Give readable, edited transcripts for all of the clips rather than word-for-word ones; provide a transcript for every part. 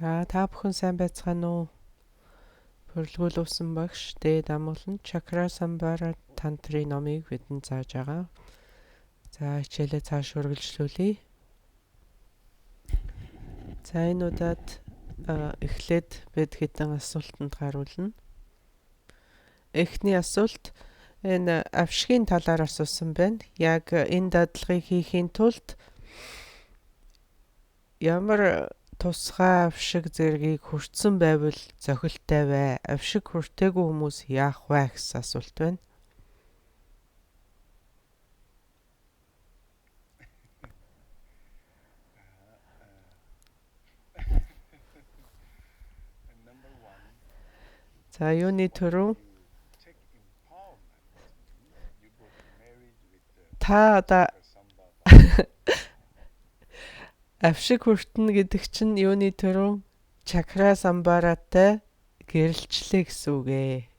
За та бүхэн сайн байцгаана уу? Хөрлгүүлсэн багш дээд амгалан Чакра Самбара тантрын номыг бидэнд зааж байгаа. За хичээлээ цааш үргэлжлүүлье. За энэ удаад эхлээд бид хэдэн асуултанд хариулна. Эхний асуулт энэ авшигын талаар асуусан байна. Яг энэ дадлагыг хийхийн тулд ямар тусгай авшиг зэргийг хүртсэн байвал зохилтой бай. Авшиг хүртээгүй хүмүүс яах вэ гэсэн асуулт байна. За юуны төрөв? Та одоо авшиг хүртэнэ гэдэг чинь юуны төрөв? Чакра самбаратай гэрэлчлээ гэсэн үг ээ.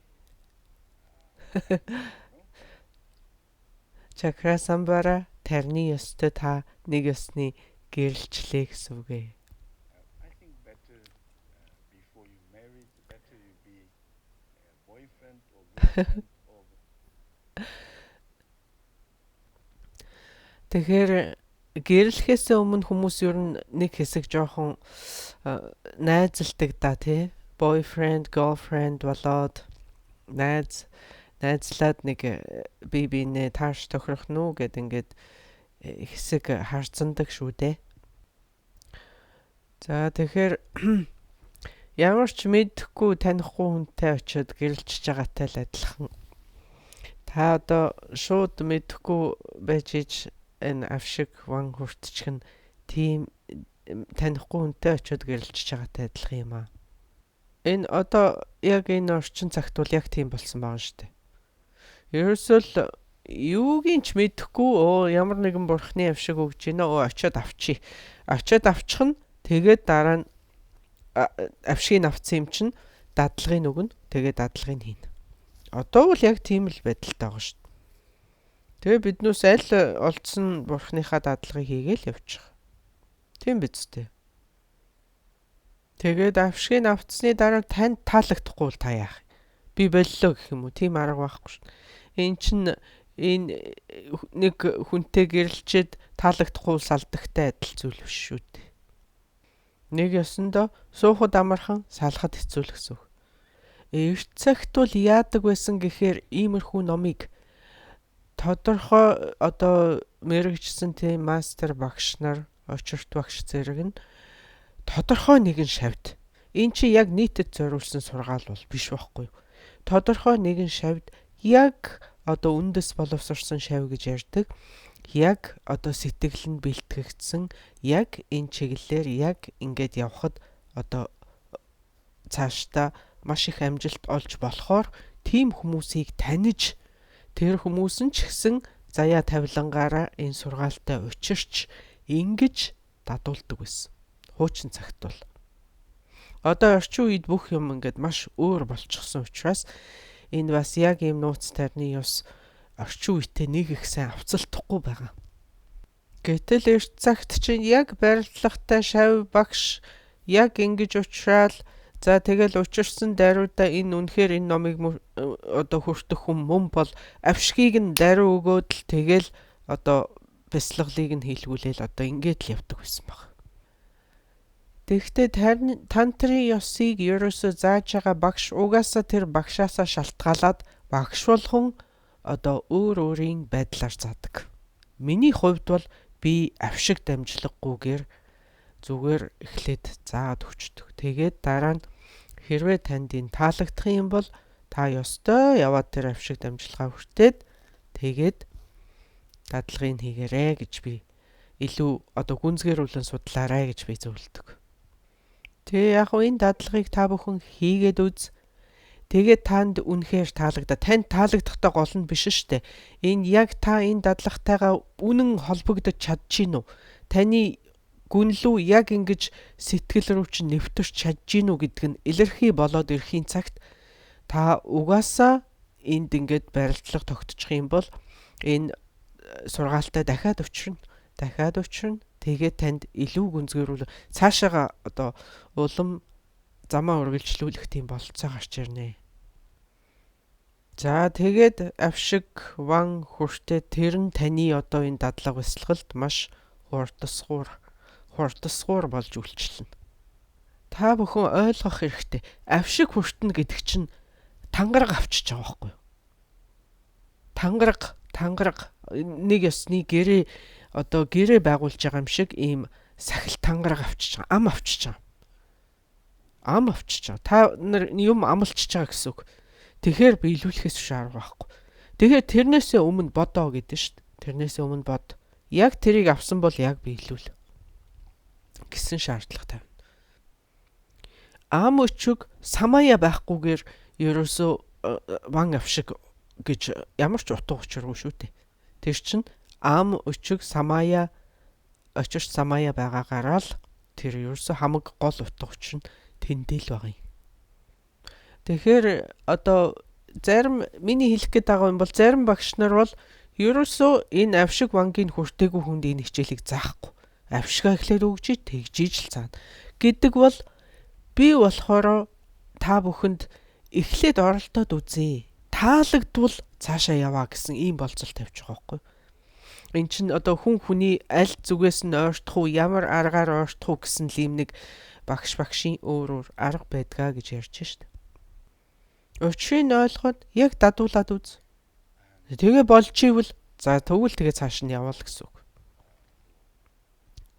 Чакра самбара тарны ёстой та нэг ёсны гэрэлчлээ гэсэн үг ээ. I think better before you married, better you be a boyfriend or girlfriend or Тэгэхээр гэрлэхээс өмнө хүмүүс ер нь нэг хэсэг жоохон найзалдаг да тий. Boyfriend, girlfriend болоод найзлаад нэг бие биенээ тааш тохирох нү гэд ингээд хэсэг харцандаг шүү дээ. За тэгэхээр ямар ч мэдхгүй танихгүй хүнтэй очиод гэрэлчж байгаатай л адилхан. Та одоо шууд мэдхгүй байж ич энэ авшиг ван хүртчих нь тийм танихгүй хүнтэй очиод гэрэлчж байгаатай адилхан юм аа. Энэ одоо яг энэ орчин цагт бол яг тийм болсон байгаа шүү дээ. Ерөөсөө л юугийн ч мэдэхгүй ямар нэгэн бурхны авшиг өгж гинэ очиод авчи. Очиод авчих нь тэгээд дараа нь авшиг авцсан юм чинь дадлагын өгнө. Тэгээд дадлагыг хийнэ. Одоо бол яг тийм л байдалтай байгаа шүү дээ. Тэгээ биднээс аль олдсон бурхныхаа дадлагыг хийгээл явчих. Тийм биз дээ. Тэгээд авшиг авцсны дараа танд таалагдахгүй бол та яах? Би боллоо гэх юм уу? Тийм арга байхгүй шүү. Энд чинь энэ нэг хүнтэй гэрэлчээд таалагдахгүй салдагтай адил зүйл биш шүү дээ. Нэг ёсондоо суухад амархан салахад хэцүү л гэсэн үг. Эрт цагт бол яадаг байсан гэхээр иймэрхүү номыг тодорхой одоо мэрэгчсэн тийм мастер багш нар, очирт багш зэрэг нь тодорхой нэгэн шавьд. Энэ чи яг нийтэд зориулсан сургаал бол биш байхгүй юу? Тодорхой нэгэн шавьд яг одоо үндэс боловсрсон шавь гэж ярьдаг. Яг одоо сэтгэл нь бэлтгэгдсэн, яг энэ чиглэлээр яг ингээд явхад одоо цаашдаа маш их амжилт олж болохоор тийм хүмүүсийг таниж тэр хүмүүс нь ч гэсэн заяа тавилангаараа энэ сургаалтай учирч ингэж дадуулдаг байсан. Хуучин цагт бол. Одоо орчин үед бүх юм ингээд маш өөр болчихсон учраас энэ бас яг ийм нууц тарны ёс орчин үетэй нэг их сайн авцалдахгүй байгаа. Гэтэл эрт цагт чинь яг барилгатай шав багш яг ингэж уучраал за тэгэл учирсан даруйда энэ үнэхээр энэ номыг одоо хүртэх хүн мөн бол авшгийг нь даруй өгөөд л тэгэл одоо бяцлаглыг нь хийлгүүлээл одоо ингээд л явдаг байсан баг. Тэгэхдээ тантрын ёсыг ерөөсөө зааж байгаа багш угаасаа тэр багшаасаа шалтгаалаад багш болгон одоо өөр өөрийн байдлаар заадаг. Миний хувьд бол би авшиг дамжлаггүйгээр зүгээр эхлээд заагаад өчтдөг. Тэгээд дараа нь хэрвээ танд энэ таалагдах юм бол та ёстой яваад тэр авшиг дамжлагаа хүртээд тэгээд дадлагыг хийгээрэй гэж би илүү одоо гүнзгийрүүлэн судлаарай гэж би зөвлөдөг. Тэгээ яг энэ дадлагыг та бүхэн хийгээд үз. Тэгээд танд үнэхээр таалагдаа. Танд таалагдахтай гол нь биш шүү дээ. Энэ яг та энэ дадлагтайгаа үнэн холбогдож чадчихэв үү? Таны гүнлүү яг ингэж сэтгэл рүү чинь нэвтэрч чадчихэв үү гэдг нь илэрхий болоод ирэхийн цагт та угаасаа энд ингээд барилдлага тогтчих юм бол энэ сургаалтай дахиад учрна. Тэгээд танд илүү гүнзгийрүүл цаашаага одоо улам замаа үргэлжлүүлэх тийм болцоо гарч ирнэ. За тэгээд авшиг ван хүртээ тэр нь таны одоо энэ дадлага бясалгалд маш хурдасгуур болж үйлчлэнэ. Та бүхэн ойлгох хэрэгтэй. Авшиг хүртэнэ гэдэг чинь тангараг авчиж байгаа байхгүй юу? Тангараг нэг ёсны гэрээ байгуулж байгаа юм шиг ийм сахил тангараг авчиж байгаа. Ам авчиж байгаа. Та нар юм амлчихж байгаа гэсэн үг. Тэгэхээр биелүүлэхээс биш арга байхгүй. Тэгэхээр тэрнээсээ өмнө бодоо гэдэг шүү дээ. Тэрнээсээ өмнө бод. Яг тэрийг авсан бол яг биелүүл гэсэн шаардлага тавина. Ам өчөг самая байхгүйгээр ерөөсөө ван авшиг гэж ямар ч утга учиргүй шүү дээ. Тэр чинь ам өчөг самая байгаагаар л тэр ерөөсөө хамаг гол утга учир нь тэндэл байгаа юм. Тэгэхээр одоо зарим миний хэлэх гээд байгаа юм бол зарим багш нар бол ерөөсөө энэ авшиг вангийн хүртээгүй хүнд энэ хичээлийг заахгүй. Авшигаа эхлээд өгчий тэгжиж л цаана. Гэдэг бол би болохоор та бүхэнд эхлээд оролдоод үзье. Таалагдвал цаашаа яваа гэсэн ийм болцол тавьж байгаа байхгүй. Энд чинь одоо хүний аль зүгээс нь ойртох уу, ямар аргаар ойртох уу гэсэн л ийм нэг багшийн өөр арга байдгаа гэж ярьж штэ. Учрыг ойлгоод яг дадуулаад үз. Тэгээ болж ивэл за тэгвэл тэгээ цааш нь явал гэсэн үг.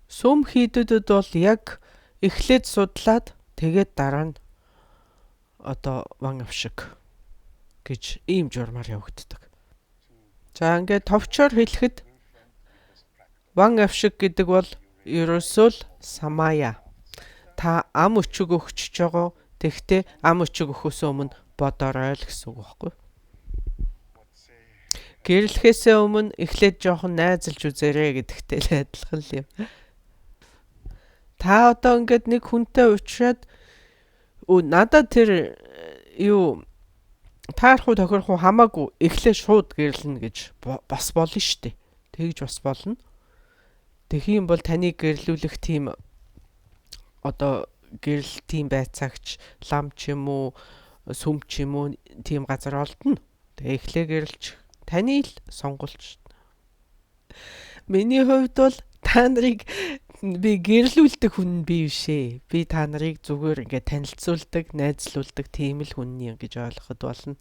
Сүм хийдэд бол яг эхлээд судлаад тэгээд дараа нь одоо ван авшиг гэж ийм журмаар явагддаг. За ингээд товчоор хэлэхэд ван авшиг гэдэг бол ерөөсөө л самая. Та ам өчөг өгчөж байгаа. Тэгтээ ам өчөг өгөхөөс өмнө бодорой л гэсэн үг байхгүй. Гэрлэхээсээ өмнө эхлээд жоохон найзалж үзээрэй гэдэгтэй л адилхан л юм. Та одоо ингээд нэг хүнтэй уулзаад надад тэр таарах уу тохирох уу хамаагүй эхлээ шууд гэрлэнэ гэж бас болно шүү дээ. Тэгж бас болно. Тэгэх юм бол таныг гэрлүүлэх тийм одоо гэрэл тийм байцаагч лам ч юм уу сүм ч юм уу тийм газар олдно. Тэгээ эхлээ гэрлж таны л сонголт. Миний хувьд бол та нарыг би гэрлүүлдэг хүн би биш ээ. Би та нарыг зүгээр ингээд танилцуулдаг, найзлуулдаг тийм л хүн юм гэж ойлгоход болно.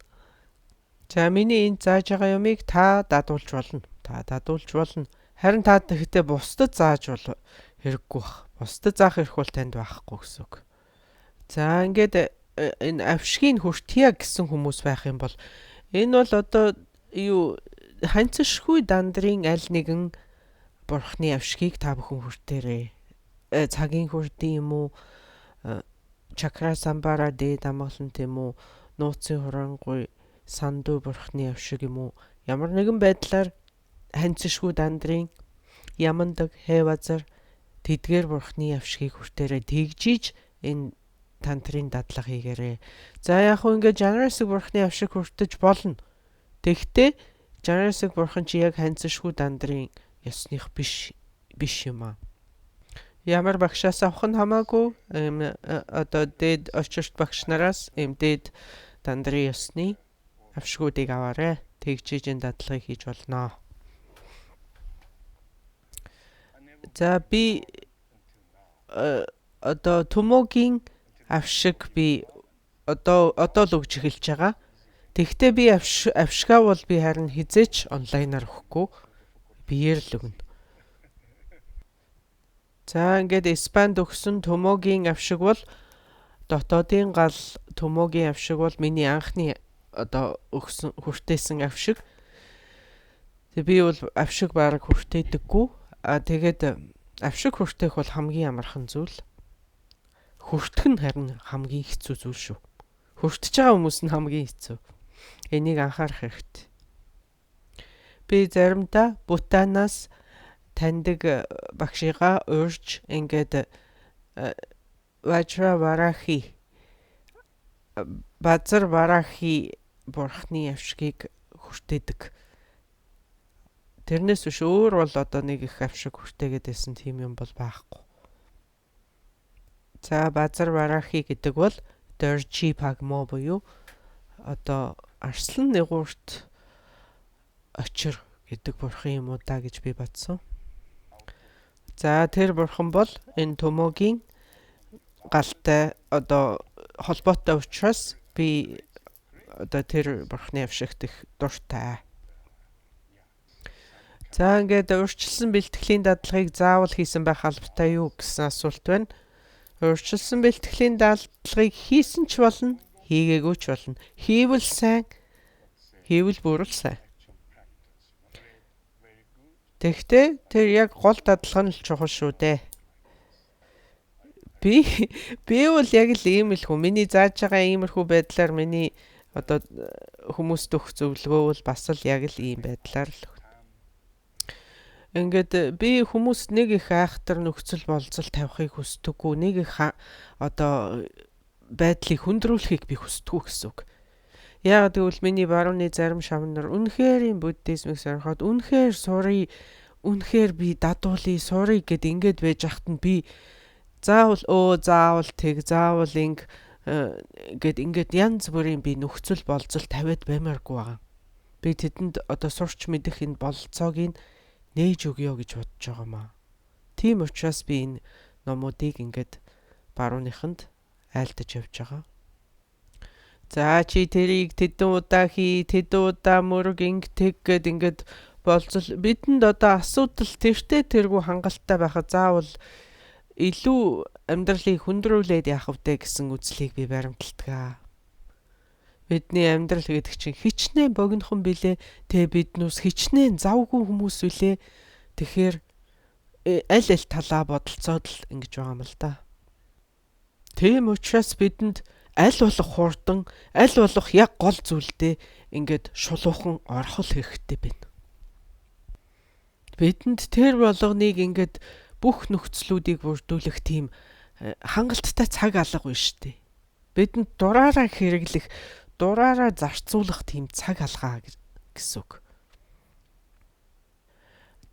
За миний энэ зааж байгаа юмыг та дадуулж болно. Харин та тэгэхдээ бусдад зааж бол хэрэггүй бах. Бусдад заах хэрэг бол танд байхгүй гэсэн үг. За ингээд энэ авшгийн хүртье гэсэн хүмүүс байх юм бол энэ бол одоо ханцшгүй дандрын аль нэгэн бурхны авшгийг та бүхэн хүртээрэй. Цагийн хүртээ юм уу? Чакра самбара дээд амгалан тийм үү? Нууцын хурангуй санду бурхны авшиг юм уу? Ямар нэгэн байдлаар ханцшгүй дандрын ямандаг хэвазар тэдгээр бурхны авшгийг хүртээрэй. Тэгжиж энэ тантрын дадлага хийгээрэй. За яг хөө ингээд жанрасыг бурхны авшиг хүртэж болно. Тэгтээ жанрасыг бурхан чи яг ханцшгүй дандрын ёсных биш юм аа. Ямар багшаас авах нь хамаагүй одоо дээд очирт багш нараас дээд дандрын ёсны авшгуудыг аваарай. Тэгжиж энэ дадлагыг хийж болно. За би одоо төмөгийн авшиг би одоо л өгч эхэлж байгаа. Тэгтээ би авшгаа бол би харин хизээч онлайнаар өгөхгүй. Биеэр л өгнө. За ингээд Испанд өгсөн төмөгийн авшиг бол дотоодын гал төмөгийн авшиг бол миний анхны одоо өгсөн хүртээсэн авшиг. Тэг би бол авшиг бараг хүртээдэггүй. Тэгээд авшиг хүртээх бол хамгийн амархан зүйл. Хүртэх нь харин хамгийн хэцүү зүйл шүү. Хүртэж байгаа хүмүүс нь хамгийн хэцүү. Энийг анхаарах хэрэгтэй. Би заримдаа Бутанаас таньдаг багшигаа урьж ингээд Вачраварахи Базар Варахи бурхны авшгийг хүртээдэг. Тэрнээс биш өөр бол одоо нэг их авшиг хүртээгээд байсан тийм юм бол байхгүй. За базар барахи гэдэг бол Доржи Пагмо буюу одоо арслан нэгүрт очир гэдэг бурхан юм уу да гэж би бодсон. За тэр бурхан бол энэ Томогийн галтай одоо холбоотой учраас би одоо тэр бурханы авшигт их дуртай. За ингээд урьдчилсан бэлтгэлийн дадлагыг заавал хийсэн байх албатай юу гэсэн асуулт байна. Урьдчилсан бэлтгэлийн дадлагыг хийсэн ч болно, хийгээгүй ч болно. Хийвэл сайн, хийвэл бүр сайн. Тэгтээ тэр яг гол дадлага нь л чухал шүү дээ. Би бол яг л ийм л хүн. Миний зааж байгаа иймэрхүү байдлаар миний одоо хүмүүст өгөх зөвлөгөө бол бас л яг л ийм байдлаар л. Ингээд би хүмүүст нэг их айхтар нөхцөл болцол тавихыг хүсдэггүй. Нэг их одоо байдлыг хүндрүүлэхийг би хүсдэггүй гэсэн үг. Яг тэгвэл миний барууны зарим шавнар үнэхээр юм буддизмыг сонирхоод үнэхээр сурыг, үнэхээр би дадуулъя, сурыг гэд ингээд байж ахт нь би заавал тэг заавал гэд ингээд янз бүрийн би нөхцөл болцол тавиад баймааргүй байгаа. Би тэдэнд одоо сурч мэдэх энэ болцоог нээж өгье гэж бодож байгаа маа. Тийм учраас би энэ номуудыг ингээд барууныханд айлтаж явж байгаа. За чи тэрийг тэдэн удаа тэдэн удаа мөрөг тэг гэд ингээд болцол бидэнд одоо асуудал тэргүй хангалттай байхад заавал илүү амьдралыг хүндрүүлээд яах вэ гэсэн үзлийг би баримталдаг. Бидний амьдрал гэдэг чинь хичнээн богинохон билээ. Тэ биднээс хичнээн завгүй хүмүүс үлээ. Тэгэхээр аль талаа бодолцоод л ингэж байгаа юм л да. Тийм учраас бидэнд аль болох хурдан, аль болох яг гол зүйлдээ ингээд шулуухан орхол хэрэгтэй байна. Бидэнд тэр болгоныг ингээд бүх нөхцлүүдийг бүрдүүлэх тийм хангалттай цаг алга байна шүү дээ. Бидэнд дураараа хэрэглэх, дураараа зарцуулах тийм цаг алгаа гэсэн үг.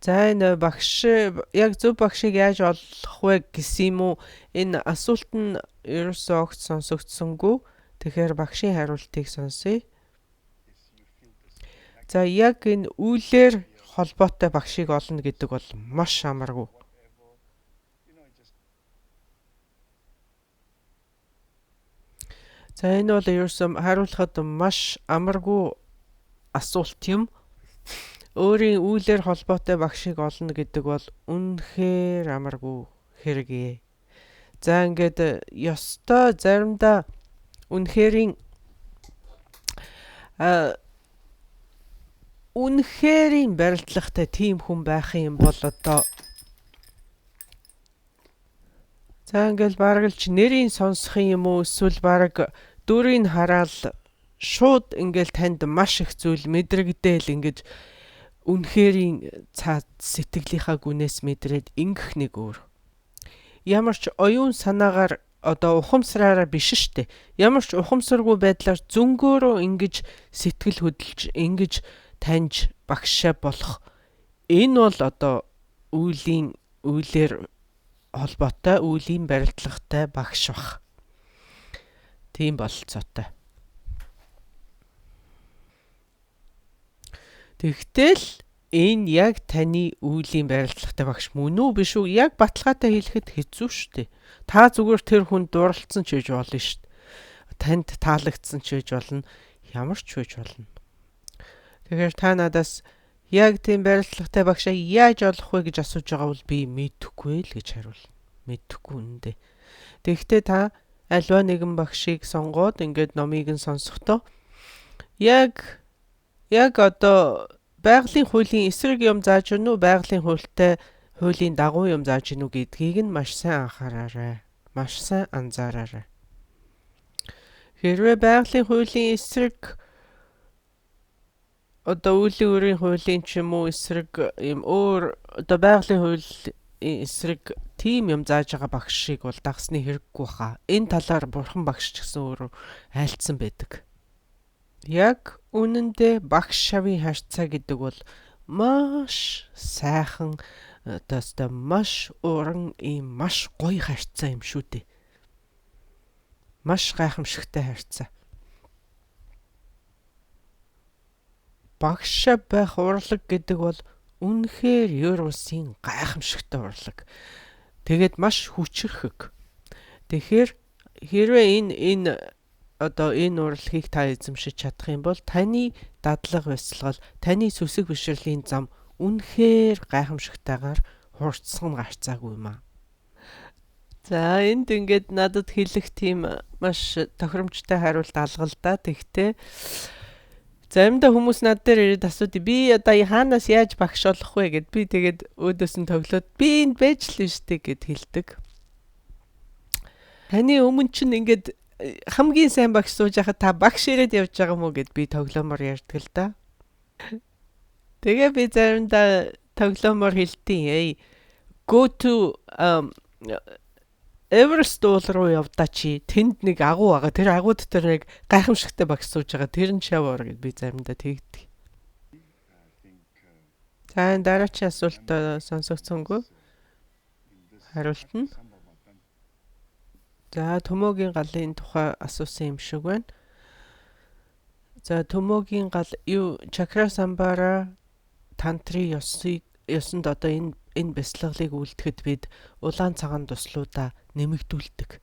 За энэ багш яг зөв багшийг яаж олох вэ гэсэн юм уу? Энэ асуулт нь ерөөсөө огт сонсогдсонгүй. Тэгэхээр багшийн хариултыг сонсъё. За яг энэ үйлээр холбоотой багшийг олно гэдэг бол маш амаргүй. За энэ бол ерөөсөө хариулахад маш амаргүй асуулт юм. Өөрийн үйлээр холбоотой багшийг олно гэдэг бол үнэхээр амаргүй хэрэг. За ингээд ёстой заримдаа үнэхэрийн барилдлагатай тийм хүн байх юм бол одоо за ингээл бараг л чи нэрийг сонсох юм уу эсвэл бараг дүрийг хараад шууд ингээл танд маш их зүйл мэдрэгдээл ингэж үнэхэрийн цаад сэтгэлийнхаа гүнээс мэдрээд ингэх нэг өөр. Ямар ч оюун санаагаар одоо ухамсараараа биш штэ. Ямар ч ухамсаргүй байдлаар зөнгөөрөө ингэж сэтгэл хөдлөж ингэж таньж багшаа болох. Энэ бол одоо үйлээр холбоотой, үйлийн барилдлагатай багш бах. Тийм болцоотой. Тэгтэл энэ яг таны үйлийн барилдлагатай багш мөн үү биш үү? Яг баталгаатай хэлэхэд хэцүү шүү дээ. Та зүгээр тэр хүнд дурлалцсан ч гэж болно шүү дээ. Танд таалагдсан ч гэж болно. Ямар ч байж болно. Тэгэхээр та надаас яг тийм барилдлагатай багшаа яаж олох вэ гэж асууж байгаа бол би мэдэхгүй л гэж хариулна. Мэдэхгүй үнэндээ. Тэгэхдээ та альва нэгэн багшийг сонгоод ингээд номыг нь сонсохдоо яг одоо байгалийн хуулийн эсрэг юм зааж гэнэ үү, байгалийн хуулийн дагуу юм зааж гэнэ үү гэдгийг нь маш сайн анхаараарай. Маш сайн анзаараарай. Хэрвээ байгалийн хуулийн эсрэг одоо үлийн өрийн хуулийн ч юм уу эсрэг юм өөр одоо байгалийн хуулийн эсрэг тийм юм зааж байгаа багшийг бол дагсны хэрэггүй хаа. Энэ талаар бурхан багш ч гэсэн өөрөө айлцсан байдаг. Яг үнэндээ багш шавын харьцаа гэдэг бол маш сайхан одоо маш уран ийм маш гоё харьцаа юм шүү дээ. Маш гайхамшигтай харьцаа. Багш байх урлаг гэдэг бол үнэхээр Евросын гайхамшигтай урлаг. Тэгээд маш хүчрхэг. Тэгэхээр хэрвээ энэ урлагийг та эзэмшиж чадах юм бол таны дадлага бясалгал, таны сүсэг бишрэлийн зам үнэхээр гайхамшигтайгаар хурцсан гарцаагүй юм аа. За энд ингээд надад хэлэх тийм маш тохиромжтой хариулт алгалдаа. Тэгтээ заримдаа хүмүүс над дээр ирээд асуудаг. Би одоо хаанаас яаж багш болох вэ гэд би тэгээд өөдөөс нь тоглоод би энд байж л штэ гэд хэлдэг. Таны өмнө чинь ингээд хамгийн сайн багш сууж байхад та багш ирээд явж байгаа юм уу гэд би тоглоомоор ярьдаг л да. Тэгээ би заримдаа тоглоомоор хэлдэг. Go to Everest уул руу явдаа чи тэнд нэг агуу байгаа. Тэр агуу дотор нэг гайхамшигтай багш сууж байгаа. Тэр нь шавар гэд би заримдаа тэгдэг. За дараагийн асуулт сонсогдсонгүй. Хариулт нь. За төмөөгийн галын тухай асуусан юм шиг байна. За төмөөгийн гал юу чакра самбара тантри ёсонд одоо энэ бясалгалыг үлдэхэд бид улаан цагаан туслуудаа нэмэгдүүлдэг.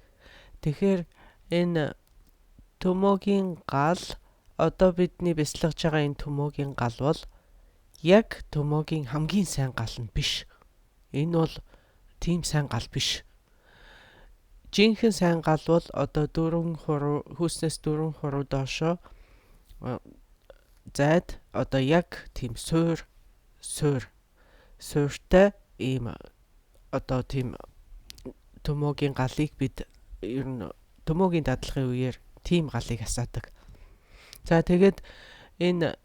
Тэгэхээр энэ төмөөгийн гал одоо бидний бясалгаж байгаа энэ төмөөгийн гал бол яг төмөөгийн хамгийн сайн гал нь биш. Энэ бол тийм сайн гал биш. Жинхэнэ сайн гал бол одоо 4 хуруу хүүснээс 4 хуруу доошоо зайд одоо яг тийм сууртай ийм одоо тийм төмөөгийн галыг бид ер нь төмөөгийн дадлагын үеэр тийм галыг асаадаг. За тэгээд энэ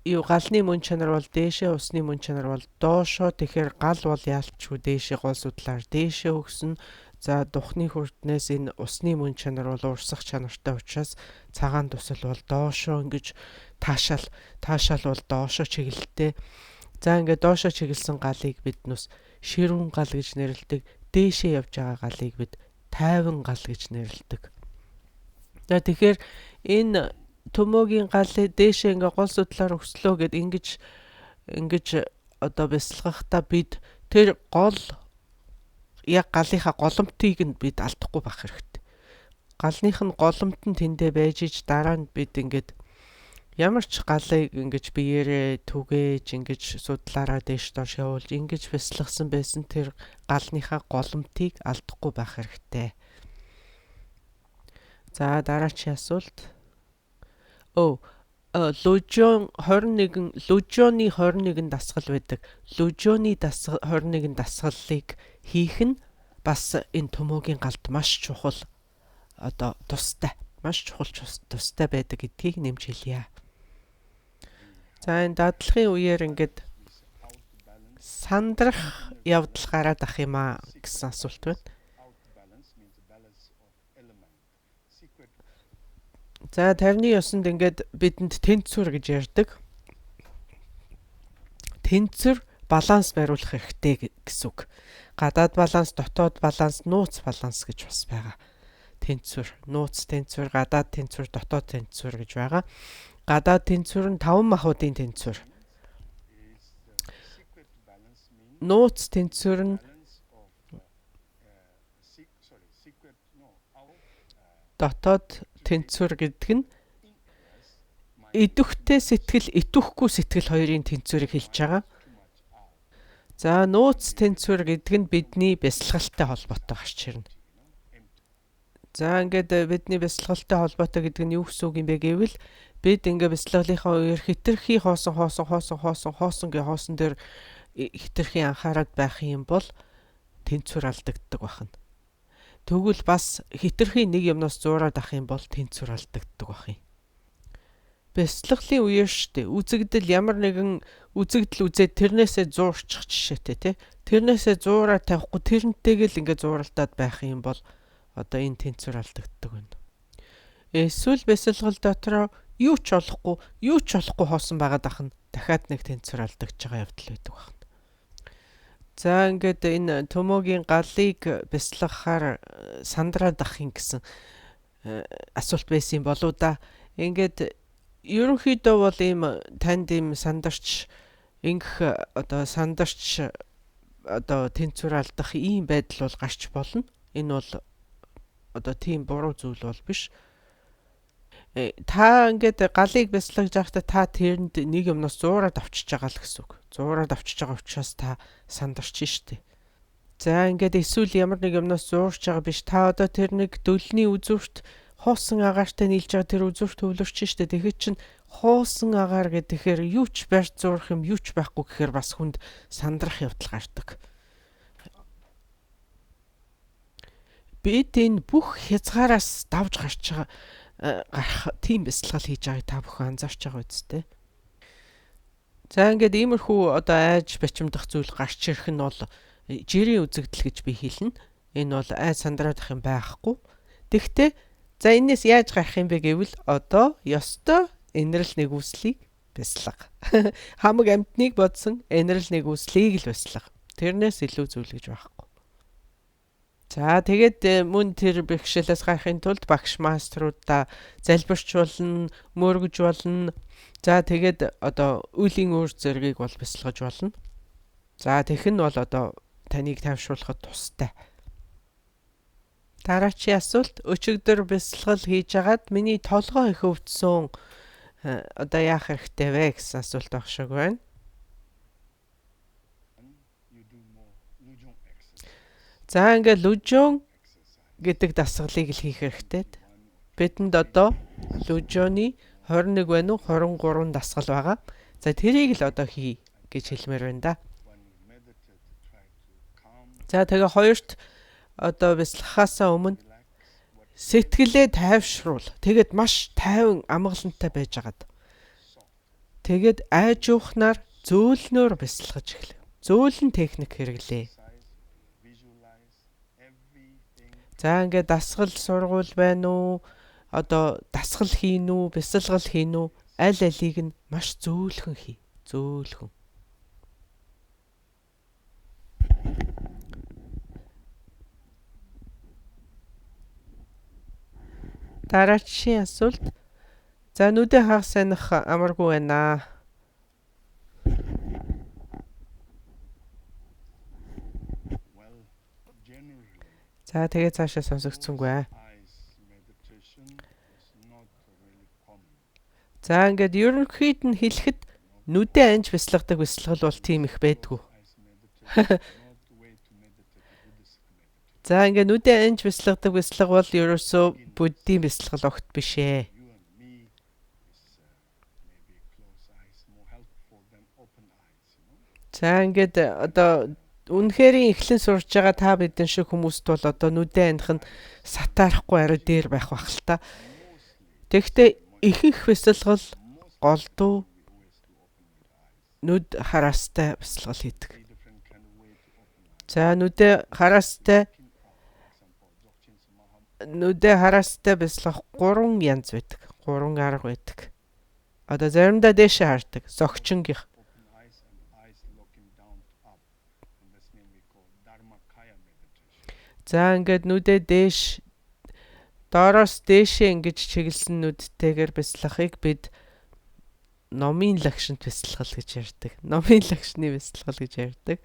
галны мөн чанар бол дээшээ, усны мөн чанар бол доошоо. Тэгэхээр гал бол яалтчгүй дээшээ гол судлаар дээшээ өгсөн. За духны хүртнээс энэ усны мөн чанар бол урсах чанартай учраас цагаан тусал бол доошоо ингэж таашаал бол доошоо чиглэлтэй. За ингээд доошоо чиглэсэн галыг бид нүс ширүүн гал гэж нэрлэдэг. Дээшээ явж байгаа галыг бид тайван гал гэж нэрлэдэг. За тэгэхээр энэ төмөөгийн гал дээшээ ингээ гол судлаар өслөө гэд ингэж одоо бясалгахдаа бид тэр гол яг галынхаа голомтыг нь бид алдахгүй байх хэрэгтэй. Галных нь голомт нь тэндээ байж ич дараа нь бид ингээд ямар ч галыг ингэж биеэрээ түгээж ингэж судлаараа дээш доош явуулж ингэж бясалгасан байсан тэр галныхаа голомтыг алдахгүй байх хэрэгтэй. За дараагийн асуулт. Лужоны 21 дасгал байдаг. Лужоны 21 дасгалыг хийх нь бас энэ төмөөгийн галд маш чухал одоо тустай байдаг гэдгийг нэмж хэлье. За энэ дадлагын үеэр ингээд сандрах явдал гараад ах юм аа гэсэн асуулт байна. За тарны ёсонд ингээд бидэнд тэнцвэр гэж ярьдаг. Тэнцвэр баланс бариулах хэрэгтэй гэсэн үг. Гадаад баланс, дотоод баланс, нууц баланс гэж бас байгаа. Тэнцвэр, нууц тэнцвэр, гадаад тэнцвэр, дотоод тэнцвэр гэж байгаа. Гадаад тэнцвэр нь 5 махбодын тэнцвэр. Нууц тэнцвэр нь дотоод тэнцвэр гэдэг нь идэвхтэй сэтгэл, итвэхгүй сэтгэл хоёрын тэнцвэрийг хэлж байгаа. За нууц тэнцвэр гэдэг нь бидний бясалгалтай холбоотой гарч ирнэ. За ингээд бидний бясалгалтай холбоотой гэдэг нь юу гэсэн үг юм бэ гэвэл бид ингээд бясалгалынхаа үеэр хитрхи хоосон гэ хоосон дээр хитрхи анхаарал байх юм бол тэнцвэр алдагддаг байна. Тэгвэл бас хитрхи нэг юмнаас зуураад ах юм бол тэнцвэр алдагддаг байна. Бясалгалын үеэр штэ үзэгдэл ямар нэгэн үзэгдэл үзээд тэрнээсээ зуурчих жишээтэй тий. Тэрнээсээ зуураа тавихгүй тэрнтэйгэл ингээд зууралтаад байх юм бол одоо энэ тэнцвэр алдагддаг байна. Эсвэл бясалгал дотроо юу ч болохгүй хоосон байгаад ахна дахиад нэг тэнцвэр алдагдж байгаа явдал байдаг байна. За ингээд энэ төмөгийн галыг бяцлагахаар сандраад ахын гэсэн асуулт байсан болоо да. Ингээд ерөнхийдөө бол ийм танд ийм сандарч ингэх одоо сандарч одоо тэнцвэр алдах ийм байдал бол гарч болно. Энэ бол одоо тийм буруу зүйл бол биш. Та ингээд галыг бяцлагж байхдаа та тэрэнд нэг юмнаас зуураад авчиж байгаа л гэсэн үг. Зуураад авчиж байгаа учраас та сандарч штэ. За ингээд эсвэл ямар нэг юмнаас зуурч байгаа биш. Та одоо тэр нэг дөлний үзүүрт хуусан агаартай нийлж байгаа тэр үзүүрт төвлөрч штэ. Тэгэхээр чин хуусан агаар гэхээр юу ч барьж зуурах юм юу ч байхгүй гэхээр бас хүнд сандрах явдал гардаг. Бид энэ бүх хязгаараас давж гарч байгаа гарах тийм бяцлал хийж байгааг та бүхэн анзаарч байгаа үсттэй. За ингээд иймэрхүү одоо айж бачимдах зүйл гарч ирэх нь бол жирийн үзэгдэл гэж би хэлнэ. Энэ бол айж сандраад ах юм байхгүй. Тэгвэл за энэс яаж гарах юм бэ гэвэл одоо ёстой энэрл нэгүслийг бяцлага. Хамаг амьтныг бодсон энэрл нэгүслийг л бяцлага. Тэрнээс илүү зүйл гэж байхгүй. За тэгээд мөн тэр бэрхшээлээс гарахын тулд багш маструудаа залбирчулна, мөргөж болно. За тэгээд одоо үеийн өөр зэргийг бол бяцлагаж болно. За тэгэх нь бол одоо таныг тайвшруулахад тустай. Дараачийн асуулт өчигдөр бяцлал хийж агаад миний толгой их өвдсөн одоо яах хэрэгтэй вэ гэсэн асуулт байх шиг байна. За ингээд лүжөн гэдэг дасгалыг л хийх хэрэгтэй. Бидэнд одоо лүжөний 21 байна уу 23 дасгал байгаа. За тэрийг л одоо хий гэж хэлмээр байна да. За тэгээ хоёрт одоо бяцлахаасаа өмнө сэтгэлээ тайвшруул. Тэгээд маш тайван амгалантай байж агаад. Тэгээд айж уухнаар зөөлнөөр бяцлагаж эхлэв. Зөөлөн техник хэрэглээ. За ингээд дасгал сургуул байна уу? Одоо дасгал хийн үү, бяцалгал хийн үү? Аль алийг нь маш зөөлхөн хий. Зөөлхөн. Дараачийн асуулт. За нүдэ хагас санах амаргүй байна. За тэгээ цаашаа сонсогдсонгүй. За ингээд ерөнхийд нь хэлэхэд нүдэ анж бяцлагдаг бяцлал бол тийм их байдгүй. За ингээд нүдэ анж бяцлагдаг бяцлал бол ерөөсөө буддийн бяцлал огт биш ээ. За ингээд одоо үнэхээр эхлэн сурж байгаа та бидэн шиг хүмүүст бол одоо нүдэ аних нь сатаарахгүй арай дээр байх бах л та. Тэгэхдээ ихэнх бяцлал голдуу нүд хараастай бяцлал хийдэг. За нүдэ хараастай бяцлах 3 янз байдаг. 3 арга байдаг. Одоо заримдаа дээшээ хардаг. Зогчингийнх. За ингээд нүдэ дээш доороос дээшээ ингэж чиглэсэн нүдтэйгээр бяцлахыг бид номын лагшинт бяцлал гэж ярьдаг. Номын лагшны бяцлал гэж ярьдаг.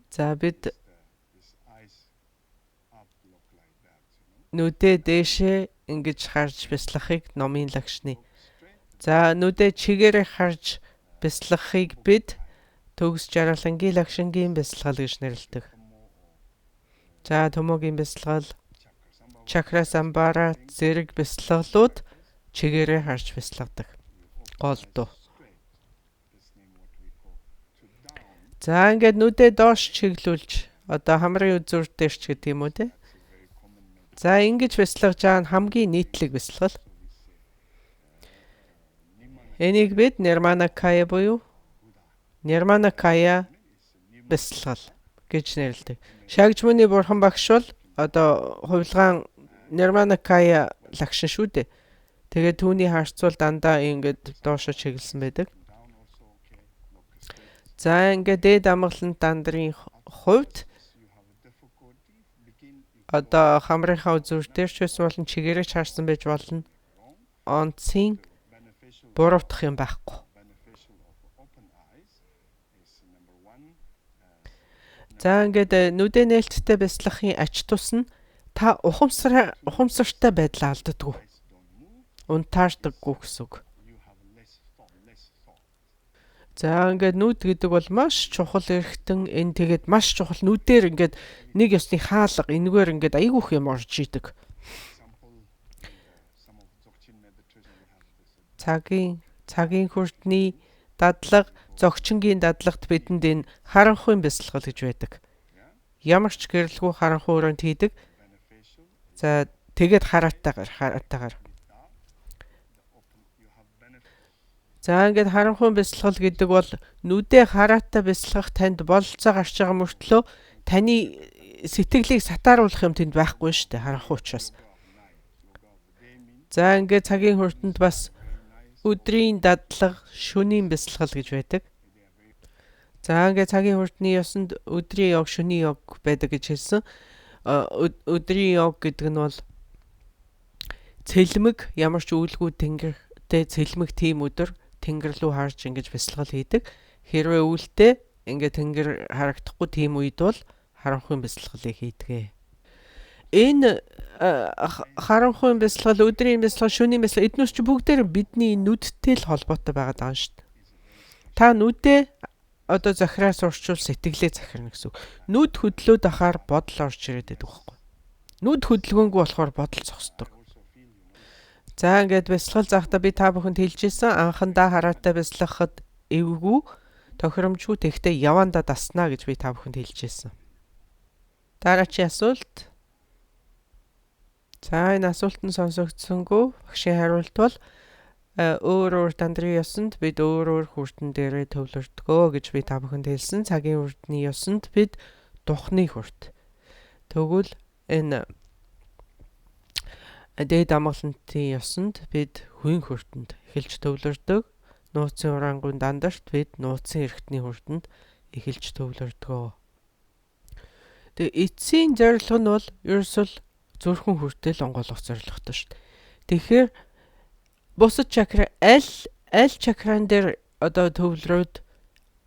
За бид нүдэ дээшээ ингэж харж бяцлахыг номын лагшны. За нүдэ чигээрээ харж бяцлахыг бид төгс жаргалангийн лагшингийн бяцлал гэж нэрлэдэг. За төмөгийн бяцлал, чакра самбара зэрэг бяцлаглууд чигээрээ харж бяцлагдаг. Голдуу. За ингээд нүдэ доош чиглүүлж одоо хамрын үзүүр дээр ч гэдэг юм уу те. За ингэж бяцлагж байгаа нь хамгийн нийтлэг бяцлал. Энийг бид нирманакая буюу Нирманакая бяцлал гэж нэрлэдэг. Шагж мөний бурхан багш бол одоо хувилгаан Нирманакая лагшин шүү дээ. Тэгээд түүний харьцуул дандаа ингээд доошо чиглэсэн байдаг. down also, okay, local states. За ингээд дээд амгалан дандарын хувьд You have a difficulty, begin if you одоо хамрынхаа үзүүр дээр ч байсан болон чигээрээ чаарсан байж болно. wrong, Онцгийн beneficial буруутах юм байхгүй. beneficial of open eyes is number one. За ингээд нүдэ нээлттэй бяцлахын ач тус нь та ухамсартай байдлаа алддаггүй. Eyes don't move, Унтаардаггүй гэсэн үг. you have less thought. За ингээд нүд гэдэг бол маш чухал эрхтэн энэ тэгээд маш чухал нүдээр ингээд нэг ёсны хаалга энэгээр ингээд айгүйх юм орж идэг. Example, some of Dzogchen meditation we have this Цагийн хүртний дадлага, зогчингийн дадлагт бидэнд энэ харанхуйн бясалгал гэж байдаг. Ямар ч гэрэлгүй харанхуй өрөөнд хийдэг. beneficial. За тэгээд хараатаагаар. The open, you have benefit. За ингээд харанхуйн бясалгал гэдэг бол нүдээ хараатай бясалгах танд бололцоо гарч байгаа мөртлөө таны сэтгэлийг сатааруулах юм тэнд байхгүй шүү дээ харанхуй учраас. За ингээд цагийн хүртэнд бас өдрийн дадлага, шөнийн бясалгал гэж байдаг. За ингээд цагийн хүртний ёсонд өдрийн ёг, шөнийн ёг байдаг гэж хэлсэн. Өдрийн ёг гэдэг нь бол цэлмэг ямар ч үйлгүй тэнгэртэй цэлмэг тийм өдөр тэнгэр рүү харж ингэж бясалгал хийдэг. Хэрвээ үүлтэй ингээд тэнгэр харагдахгүй тийм үед бол харанхуйн бясалгалыг хийдэг. Энэ харанхуйн бясалгал, өдрийн бясалгал, шөнийн бясалгал эднээс ч бүгдээр бидний нүдтэй л холбоотой байгаа даа шүү дээ. Та нүдээ одоо захираа сурчвал сэтгэлээ захирна гэсэн үг. Нүд хөдлөөд ахаар бодол орж ирээд байдаг байхгүй. Нүд хөдөлгөөнгүй болохоор бодол зогсдог. За ингээд бясалгал захдаа би та бүхэнд хэлжсэн анхандаа хараатай бясалгахад эвгүй тохиромжгүй тэгтээ явандаа даснаа гэж би та бүхэнд хэлжсэн. Дараагийн асуулт. За энэ асуулт нь сонсогдсонгүй. Багшийн хариулт бол өөр дандрын ёсонд бид өөр хүртэн дээрээ төвлөрдгөө гэж би та бүхэнд хэлсэн. Цагийн хүртний ёсонд бид духны хүрт. Тэгвэл энэ дээд амгалантын ёсонд бид хувийн хүртэнд эхэлж төвлөрдөг. Нууцын урангуйн дандарт бид нууцын эрхтний хүртэнд эхэлж төвлөрдгөө. Тэгээ эцсийн зорилго нь бол ерөөсөл зүрхэн хүртэл онгойлгох зорилготой шүү дээ. Тэгэхээр бусад чакра аль чакран дээр одоо төвлөрөөд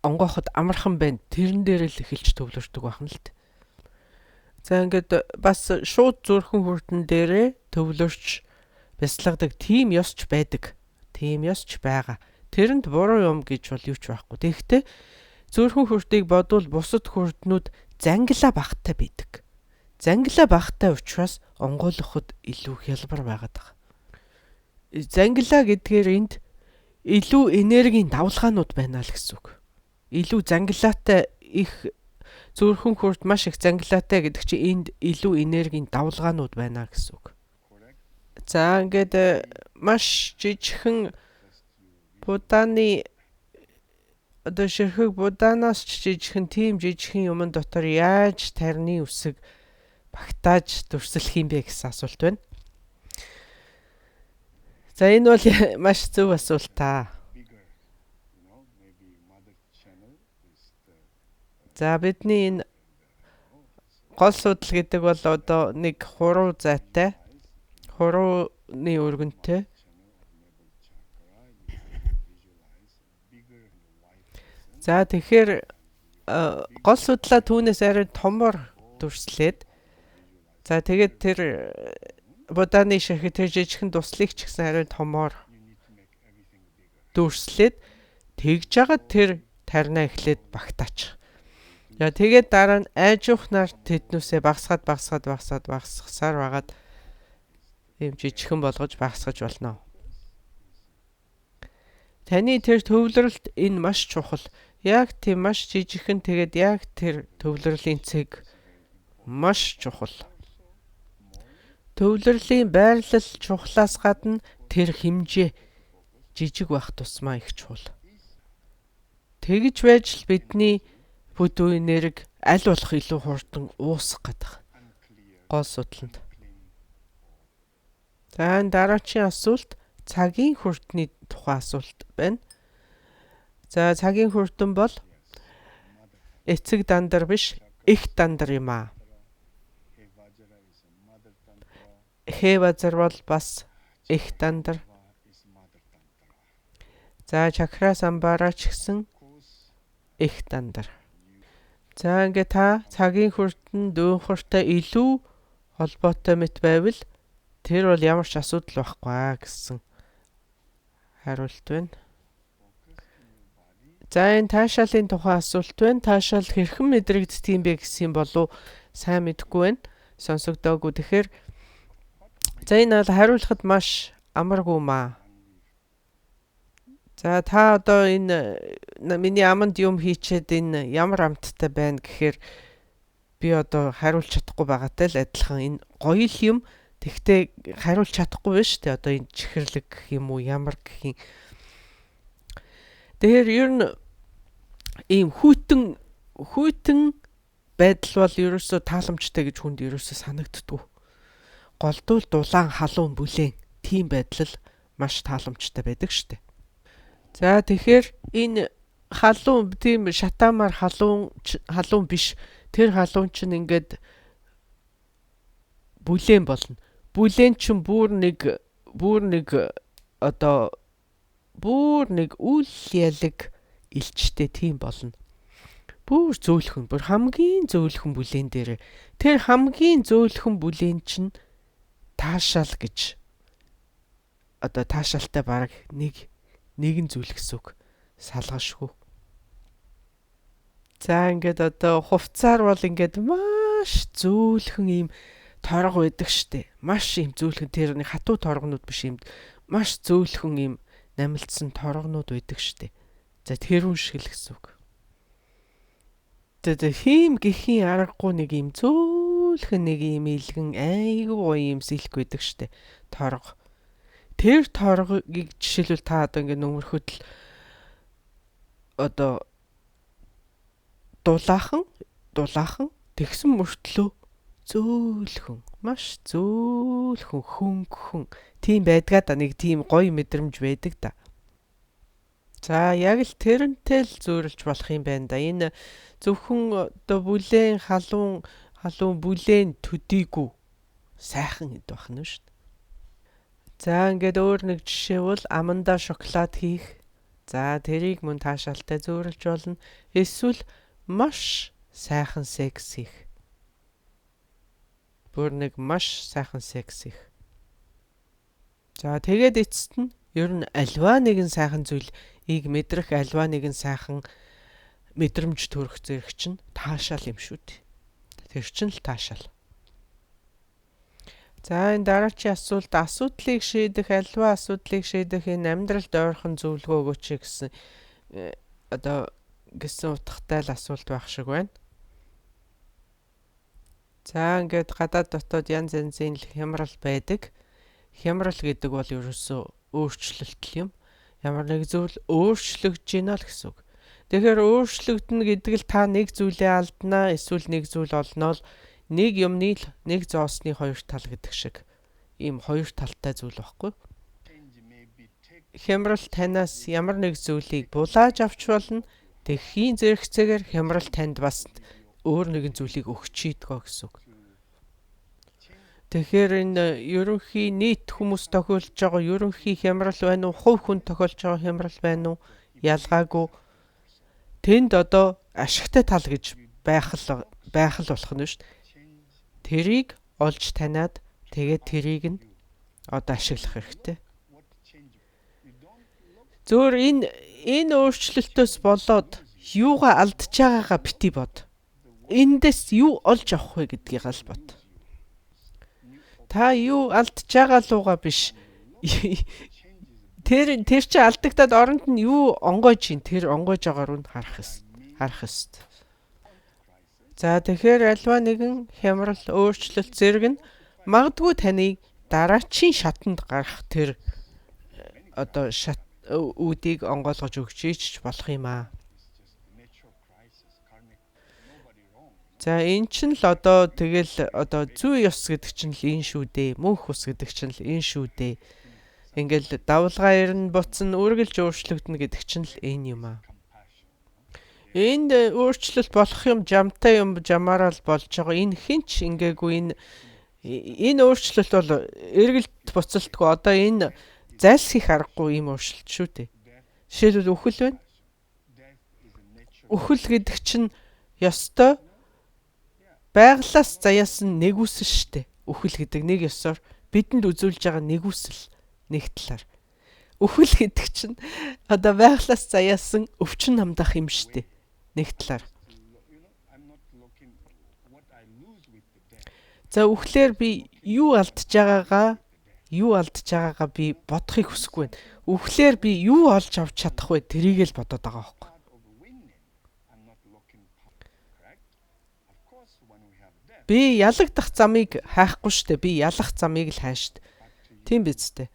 онгооход амархан байна. Тэрэн дээр л эхэлж төвлөрдөг байна л дээ. За ингээд бас шууд зүрхэн хүртэн дээрээ төвлөрч бясалгадаг тийм ёсч байдаг. Тийм ёсч байгаа. Тэрэнд буруу юм гэж бол юу ч байхгүй. Тэгэхдээ зүрхэн хүртийг бодвол бусад хүртнүүд зангилаа багтаа байдаг. Зангилаа багтаа учраас онгойлгоход илүү хялбар байгаад байгаа. Зангилаа гэдгээр энд илүү энергийн давлгаанууд байна л гэсэн үг. Илүү зангилаатай их зүрхэн хүрт маш их зангилаатай гэдэг чинь энд илүү энергийн давлгаанууд байна гэсэн үг. За ингээд маш жижигхэн будааны одоо ширхэг будаанаас жижигхэн тийм жижигхэн юмн дотор яаж тарны үсэг багтааж дүрслэх юм бэ гэсэн асуулт байна. За энэ бол маш зөв асуулт та. За бидний энэ гол судал гэдэг бол одоо нэг хуруу зайтай, хурууны өргөнтэй. За тэгэхээр гол судлаа түүнээс арай томор дүрслээд за тэгээд тэр будааны ширхэг тэр жижигхэн туслыг ч гэсэн арай томор дүрслээд тэгж жагаад тэр тарнаа эхлээд багтаачих. За тэгээд дараа нь айжуухнаар тэднүүсээ багсахсаар байгаад ийм жижигхэн болгож багсгаж болно. Таны тэр төвлөрөлт энэ маш чухал. Яг тийм маш жижигхэн тэгээд яг тэр төвлөрлийн цэг маш чухал. Төвлөрлийн байрлал чухлаас гадна тэр хэмжээ жижиг байх тусмаа их чухал. Тэгж байж л бидний бүдүүн энерги аль болох илүү хурдан уусах гэдэг. Гол судланд. За энэ дараагийн асуулт цагийн хүртний тухай асуулт байна. За цагийн хүртэн бол Yes, mother. эцэг дандар биш, их дандар юм аа. Hevajra is a mother tantra. Хэвазар бол бас их дандар. Chakra is mother tantra. За чакра самбара ч гэсэн Course их дандар. you За ингээ та цагийн хүртэн дүүнхуртай илүү холбоотой мэт байвал тэр бол ямар ч асуудал байхгүй аа гэсэн хариулт байна. focus in your body. За энэ таашаалын тухай асуулт байна. Таашаал хэрхэн мэдрэгддэг юм бэ гэсэн болов сайн мэдэхгүй байна. Сонсогдоогүй. Тэгэхээр за энэ бол хариулахад маш амаргүй маа. За та одоо энэ миний аманд юм хийчээд энэ ямар амттай байна гэхээр би одоо хариулж чадахгүй байгаатай л адилхан энэ гоё л юм. Тэгтээ хариулж чадахгүй байна шүү дээ. Одоо энэ чихэрлэг гэх юм уу ямар гэх юм. Тэгэхээр ер нь ийм хүйтэн байдал бол ерөөсөө тааламжтай гэж хүнд ерөөсөө санагддаггүй. Голдуул дулаан халуун бүлээн тийм байдал маш тааламжтай байдаг шүү дээ. За тэгэхээр энэ халуун тийм шатаамаар халуун биш. Тэр халуун чинь ингээд бүлээн болно. Бүлээн чинь бүр нэг одоо бүр нэг үл ялэг илчтэй тийм болно. Бүр зөөлхөн, бүр хамгийн зөөлхөн бүлээн дээр тэр хамгийн зөөлхөн бүлээн чинь таашаал гэж одоо таашаалтай баг нэгэн зүйл гэсэн үг. Салгашгүй. За ингээд одоо хувцаар бол ингээд маш зөөлхөн ийм торго байдаг штэ. Маш ийм зөөлхөн тэр нэг хатуу торгонууд биш ийм маш зөөлхөн ийм намилдсан торгонууд байдаг штэ. За тэрүүн шиг л гэсэн үг. Тэгээд хийм гэхийн аргагүй нэг ийм зөөлхөн нэг ийм илгэн айгүй гоё ийм сэлк байдаг штэ. Торго. Тэр торгыг жишээлбэл та одоо ингээд нөмөрхөд л одоо дулаахан тэгсэн мөртлөө зөөлхөн маш зөөлхөн хөнгөн тийм байдгаа да нэг тийм гоё мэдрэмж байдаг да. За яг л тэрнтэй л зөөрлж болох юм байна да. Энэ зөвхөн одоо бүлээн халуун бүлээн төдийгүй сайхан хэд байх нь шүү дээ. За ингээд өөр нэг жишээ бол амандаа шоколад хийх. За тэрийг мөн таашаалтай зөөрлж болно. Эсвэл маш сайхан секс хийх. Бүр нэг маш сайхан секс хийх. За тэгээд эцэст нь ер нь альва нэгэн сайхан зүйлийг мэдрэх альва нэгэн сайхан мэдрэмж төрөх зэрэг чинь таашаал юм шүү дээ. Тэр чинь л таашаал. За энэ дараагийн асуудлыг шийдэх альва асуудлыг шийдэх энэ амьдралд ойрхон зөвлөгөө өгөөч гэсэн одоо гэсэн утгатай л асуулт байх шиг байна. За ингээд гадаад дотоод янз янзын хямрал байдаг. Хямрал гэдэг бол ерөөсөө өөрчлөлт юм. Ямар нэг зүйл өөрчлөгдөж гинэ л гэсэн үг. Тэгэхээр өөрчлөгдөнө гэдэг л та нэг зүйлээ алднаа, эсвэл нэг зүйл олноо л нэг юмны л нэг зоосны хоёр тал гэдэг шиг. Ийм хоёр талтай зүйл байхгүй. Хямрал танаас ямар нэг зүйлийг булааж авч болно. Тэхийн зэрэгцээгээр хямрал танд бас өөр нэгэн зүйлийг өгч ийдгөө гэсэн үг. Тэгэхээр энэ ерөнхий нийт хүмүүс тохиолж байгаа ерөнхий хямрал байна уу, хувь хүн тохиолж байгаа хямрал байна уу ялгаагүй. Тэнд одоо ашигтай тал гэж байх л болох нь шүү дээ. Тэрийг олж таниад тэгээд тэрийг нь одоо ашиглах хэрэгтэй. Зөөр энэ өөрчлөлтөөс болоод юугаа алдж байгаагаа бити бод. Эндээс юу олж авах вэ гэдгийг л бод. Та юу алдж байгаа лугаа биш. Тэр чи алдагдаад оронд нь юу онгойж ин тэр онгойж байгаагаар нь харах ёстой. За тэгэхээр альва нэгэн хямрал өөрчлөлт зэрэг нь магадгүй таныг дараачийн шатанд гарах тэр одоо үүдийг онгойлгож өгч ич болох юм аа. За энэ чинь л одоо тэгэл одоо зүй ёс гэдэг чинь л энэ шүү дээ. Мөнх ус гэдэг чинь л энэ шүү дээ. Ингээл давлгаа ирнэ буцна үргэлж өөрчлөгдөнө гэдэг чинь л энэ юм аа. Энд өөрчлөлт болох юм жамтай юм жамаараа л болж байгаа. Энэ хинч ингээгүй энэ өөрчлөлт бол эргэлт буцалтгүй. Одоо энэ зайлсхийх аргагүй юм өөрчлөлт шүү дээ. Жишээлбэл үхэл байна. Үхэл гэдэг чинь ёстой байглаас заяасан нэгүсэл штэ. Үхэл гэдэг нэг ёсоор бидэнд үзүүлж байгаа нэгүсэл нэг талаар. Үхэл гэдэг чинь одоо байглаас заяасан өвчин намдах юм штэ. Нэг талаар. За үхлээр би юу алдж байгаагаа би бодохыг хүсэхгүй байна. Үхлээр би юу олж авч чадах вэ? Тэрийг л бодоод байгаа байхгүй. Би ялагдах замыг хайхгүй штэ. Би ялах замыг л хайн штэ. Тийм биз дээ.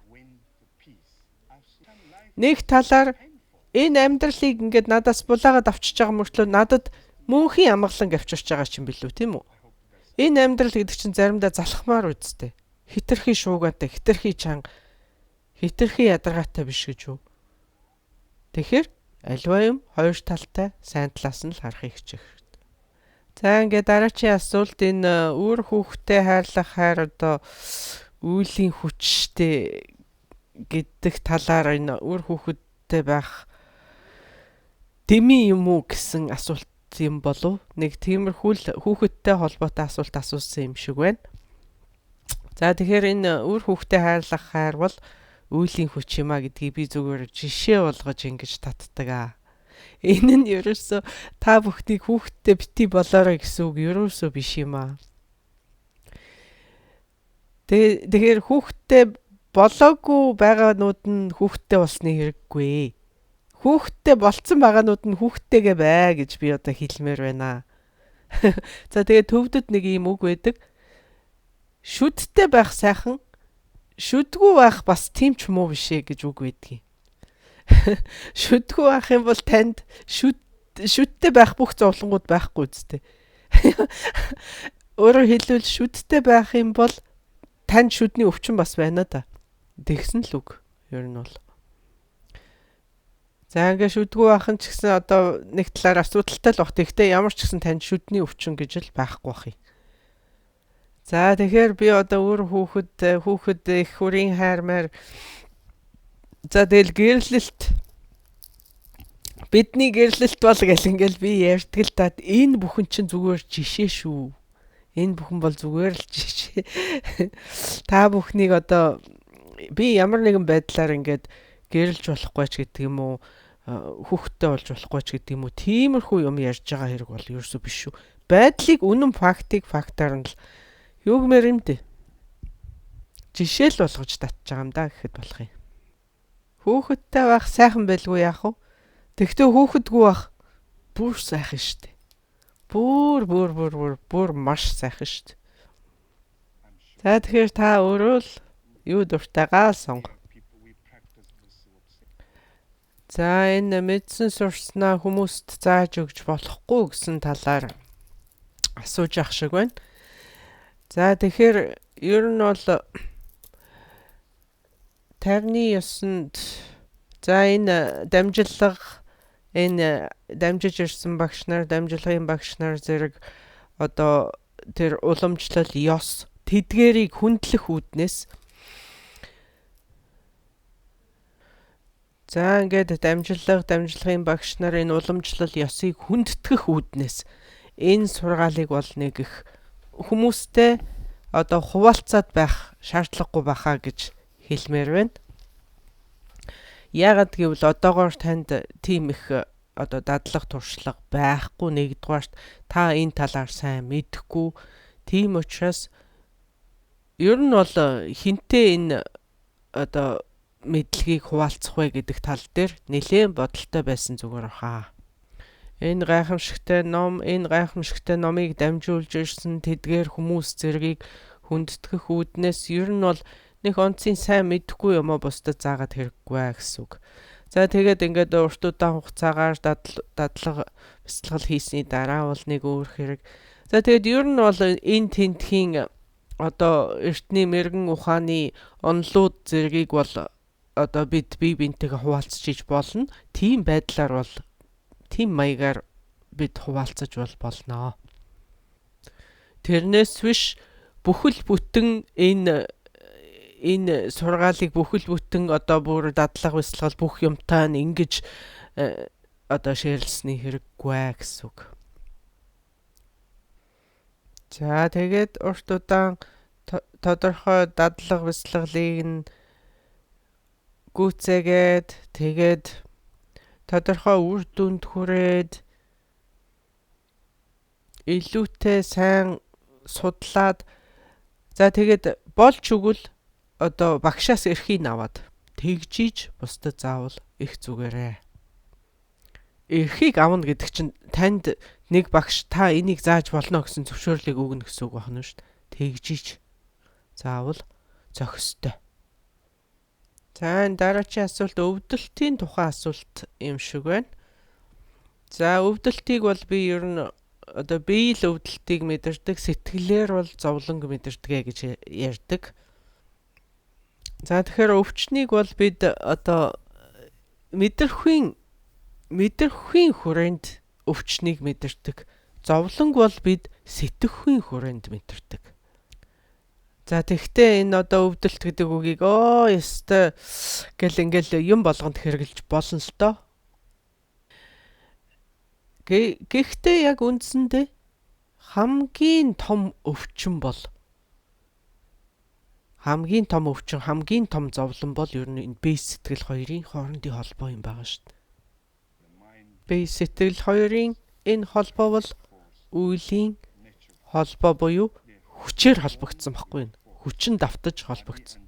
Нэг талаар энэ амьдралыг ингээд надаас булаагаад авчиж байгаа мөртлөө надад мөнхийн амгалан авчирч байгаа ч юм билүү, тийм үү? Энэ амьдрал гэдэг чинь заримдаа залхмаар үсттэй. Хитрхи шуугатай, хитрхи чанга, хитрхи ядаргаатай биш гэж юу? Тэгэхээр альва юм хоёр талтай сайн талаас нь л харахыг хичээх. За ингээд дараачийн асуулт энэ үр хүүхдэд хайрлах хайр одоо үйлийн хүчтэй гэдэг талаар энэ үр хүүхэдтэй байх дэмий юм уу гэсэн асуулт юм болов? Нэг тиймэрхүү хүүхэдтэй холбоотой асуулт асуусан юм шиг байна. За тэгэхээр энэ үр хүүхдэд хайрлах хайр бол үйлийн хүч юм а гэдгийг би зүгээр жишээ болгож ингэж татдаг аа. Энэ нь ерөөсөө та бүхнийг хүүхэдтэй бити болоорой гэсэн үг ерөөсөө биш юм аа. Тэгэхээр хүүхэдтэй болоогүй байгаанууд нь хүүхэдтэй болсны хэрэггүй. Хүүхэдтэй болцсон байгаанууд нь хүүхэдтэйгээ бай гэж би одоо хэлмээр байна. За тэгээ төвдөд нэг юм үг байдаг. Шүдтэй байх сайхан, шүдгүй байх бас тийм ч муу биш ээ гэж үг байдгийг. Шүдгүй байх юм бол танд шүдтэй байх бүх зовлонгууд байхгүй үстэй. Өөрөөр хэлбэл шүдтэй байх юм бол танд шүдний өвчин бас байна да. Тэгсэн л үг. Ер нь бол. За ингээ шүдгүй байх нь ч гэсэн одоо нэг талаар асуудалтай л бах. Тэгтээ ямар ч гэсэн танд шүдний өвчин гэж л байхгүй бах юм. За тэгэхээр би одоо өөр хүүхэд их хүрийн хайрмаар за тэгэл гэрлэлт бидний гэрлэлт бол гэл ингээл би ярьдаг л та энэ бүхэн чинь зүгээр жишээ шүү. Энэ бүхэн бол зүгээр л жишээ. Та бүхнийг одоо би ямар нэгэн байдлаар ингээд гэрэлж болохгүй ч гэдэг юм уу хүүхдтэй болж болохгүй ч гэдэг юм уу тиймэрхүү юм ярьж байгаа хэрэг бол ерөөсөө биш шүү. Байдлыг үнэн фактаар нь л юу гэмээр юм дээ. Жишээ л болгож татж байгаа юм да гэхэд болох юм. Хүүхэдтэй байх сайхан байлгүй яах вэ? Тэгтээ хүүхэдгүй байх бүр сайхан штэ. Бүр маш сайхан штэ. За тэгэхээр та өөрөө л юу дуртайгаа сонго. За энэ мэдсэн сурснаа хүмүүст зааж өгч болохгүй гэсэн талаар асууж ах шиг байна. За тэгэхээр ер нь бол тайвны ёсонд за энэ дамжиж ирсэн багш нар, дамжлагын багш нар зэрэг одоо тэр уламжлал ёс тэдгэрийг хүндлэх үүднээс за ингээд дамжлагын багш нар энэ уламжлал ёсыг хүндэтгэх үүднээс энэ сургаалыг бол нэг их хүмүүстэй одоо хуваалцаад байх шаардлагагүй баха гэж хэлмээр байна. Яагаад гэвэл одоогоор танд тийм их одоо дадлага туршлага байхгүй нэгдүгээрт та энэ талаар сайн мэдэхгүй. Тийм учраас ер нь бол хинтээ энэ одоо мэдлэгийг хуваалцах вэ гэдэг тал дээр нэлээд бодолтой байсан зүгээр хаа. Энэ гайхамшигтай номыг дамжуулж ирсэн тэдгээр хүмүүс зэргийг хүндэтгэх үүднээс ер нь бол нэг онцгийн сайн мэдэхгүй юм а бусдад заагаад хэрэггүй гэсэн үг. За тэгээд ингээд урт удаан хугацаагаар дадлага бяцлал хийсний дараа бол нэг өөр хэрэг. За тэгээд ер нь бол энэ тентхийн одоо эртний мэрэгэн ухааны онолууд зэргийг бол одоо бид бие биентэйгээ хуваалцаж болно. Тийм байдлаар бол тийм маягаар бид хуваалцаж болно. Тэрнээс биш бүхэл бүтэн энэ сургаалыг бүхэл бүтэн одоо бүр дадлага бясалгал бүх юмтай нь ингэж одоо ширэлсний хэрэггүй гэсэн үг. За тэгээд урт удаан тодорхой дадлага бясалгалыг нь гүйцээгээд тэгээд тодорхой үр дүнд хүрээд илүүтэй сайн судлаад за тэгээд болж өгвөл одоо багшаас эрхийг аваад тэгжиж бусдад заавал их зүгээрээ. Эрхийг авна гэдэг чинь танд нэг багш та энийг зааж болно гэсэн зөвшөөрлийг өгнө гэсэн үг байна шүү дээ. Тэгжиж заавал зохистой. За энэ дараагийн асуулт өвдөлтийн тухай асуулт юм шиг байна. За өвдөлтийг бол би ер нь одоо бие л өвдөлтийг мэдэрдэг, сэтгэлээр бол зовлонг мэдэрдэг гэж ярьдаг. За тэгэхээр өвчнийг бол бид одоо мэдрэхүйн хүрээнд өвчнийг мэдэрдэг. Зовлонг бол бид сэтгэхүйн хүрээнд мэдэрдэг. За тэгтээ энэ одоо өвдөлт гэдэг үгийг ёстой гэл ингээл юм болгонд хэрэглэж болно л доо. Гэхдээ яг үндсэндээ хамгийн том өвчин, хамгийн том зовлон бол ер нь энэ бие сэтгэл хоёрын хоорондын холбоо юм байгаа шүү дээ. Бие сэтгэл хоёрын энэ холбоо бол үеийн холбоо буюу хүчээр холбогдсон байхгүй юу? Хүчин давтаж холбогдсон.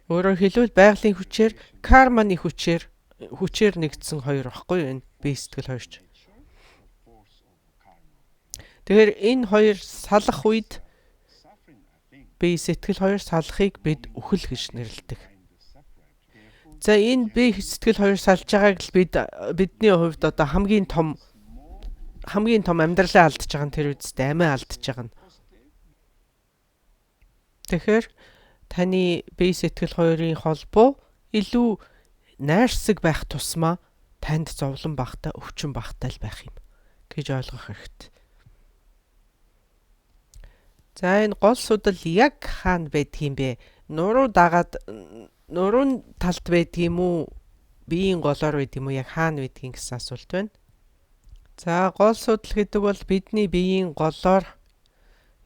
Өөрөөр хэлбэл байгалийн хүчээр, карманы хүчээр нэгдсэн хоёр байхгүй юу? Энэ бие сэтгэл хоёрч. Тэгэхээр энэ хоёр салах үед бие сэтгэл хоёр салахыг бид үхэл гэж нэрлэдэг. За энэ бие сэтгэл хоёр салж байгааг л бидний хувьд одоо хамгийн том амьдралаа алдаж байгаа нь тэр үстэй амиа алдаж байгаа нь. Тэгэхээр таны бие сэтгэл хоёрын холбоо илүү найрсаг байх тусмаа танд зовлон багтаа, өвчин багтаа л байх юм гэж ойлгох хэрэгтэй. За энэ гол судал яг хаана байдгийм бэ? Нуруу нурууны талд байдгийм үү? Биеийн голоор байдгийм үү? Яг хаана байдгийм гэсэн асуулт байна. За гол судал гэдэг бол бидний биеийн голоор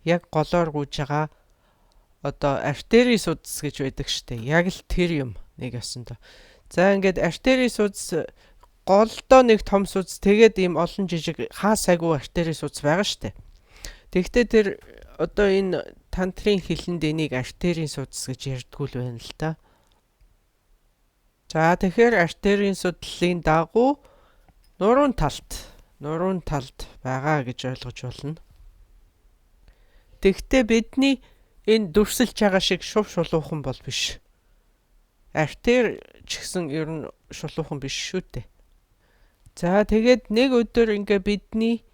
гүйж байгаа одоо артери судас гэж байдаг штэ. Яг л тэр юм нэг ясандаа. За ингээд артери судас голдоо нэг том судас тэгээд ийм олон жижиг хаа сайгүй артери судас байгаа штэ. Тэгвэл тэр одоо энэ тантрын хэлэнд энийг артерийн судас гэж ярьдгүй л байна л да. За тэгэхээр артерийн судлалын дагуу нурууны талд байгаа гэж ойлгож болно. Тэгвэл бидний энэ дүрсэлж байгаа шиг шулуухан бол биш. Артер ч гэсэн ер нь шулуухан биш шүү дээ. За тэгээд нэг өдөр ингээ бидний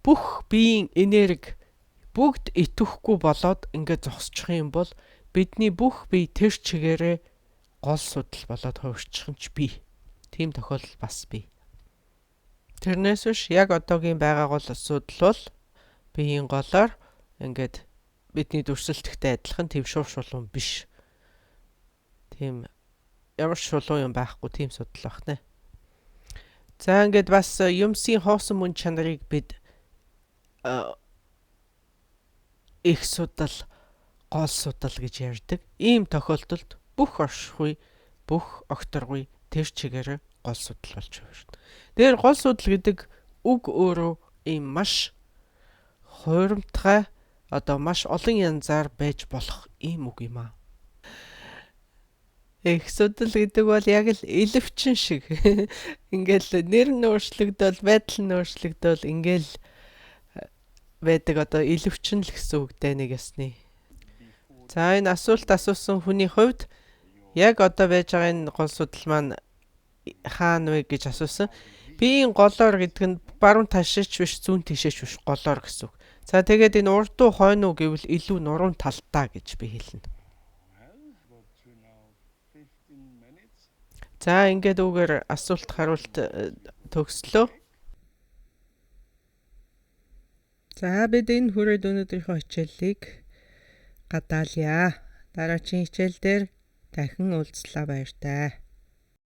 бүх биеийн энерги бүгд идэвхгүй болоод ингээ зогсчих юм бол бидний бүх бие тэр чигээрээ гол судал болоод хувирчих нь ч бий. Тийм тохиолдол бас бий. Тэрнээс биш яг одоогийн байгаа гол асуудал бол биеийн голоор ингээд бидний дүрсэлттэй адилхан тийм шулуун биш. Тийм ямар шулуун юм байхгүй тийм судал байна. За ингээд бас юмсын хоосон мөн чанарыг бид их судал, гол судал гэж ярьдаг. Ийм тохиолдолд бүх оршихуй, бүх окторгүй тэр чигээрээ гол судал болж байна. Тэр гол судал гэдэг үг өөрөө ийм маш хуримтгай одоо маш олон янзаар байж болох ийм үг юм аа. Их судал гэдэг бол яг л элевчин шиг. Ингээл нэр нь өөрчлөгдөөл, байдал нь өөрчлөгдөөл ингээл байдаг одоо элевчин л гэсэн үгтэй нэг ясны. За энэ асуулт асуусан хүний хувьд яг одоо байж байгаа энэ гол судал маань хаана вэ гэж асуусан. Биеийн голоор гэдэг нь баруун ташаач биш зүүн тишээч биш голоор гэсэн үг. За тэгээд энэ урд уу хойно уу гэвэл илүү нуруун талтаа гэж би хэлнэ. Well, go to now 15 minutes. За ингээд үгээр асуулт хариулт төгслөө. За бид энэ хүрээд өнөөдрийнхөө хичээлийг гадаалъя. Дараагийн хичээл дээр дахин уулзлаа баяр таа.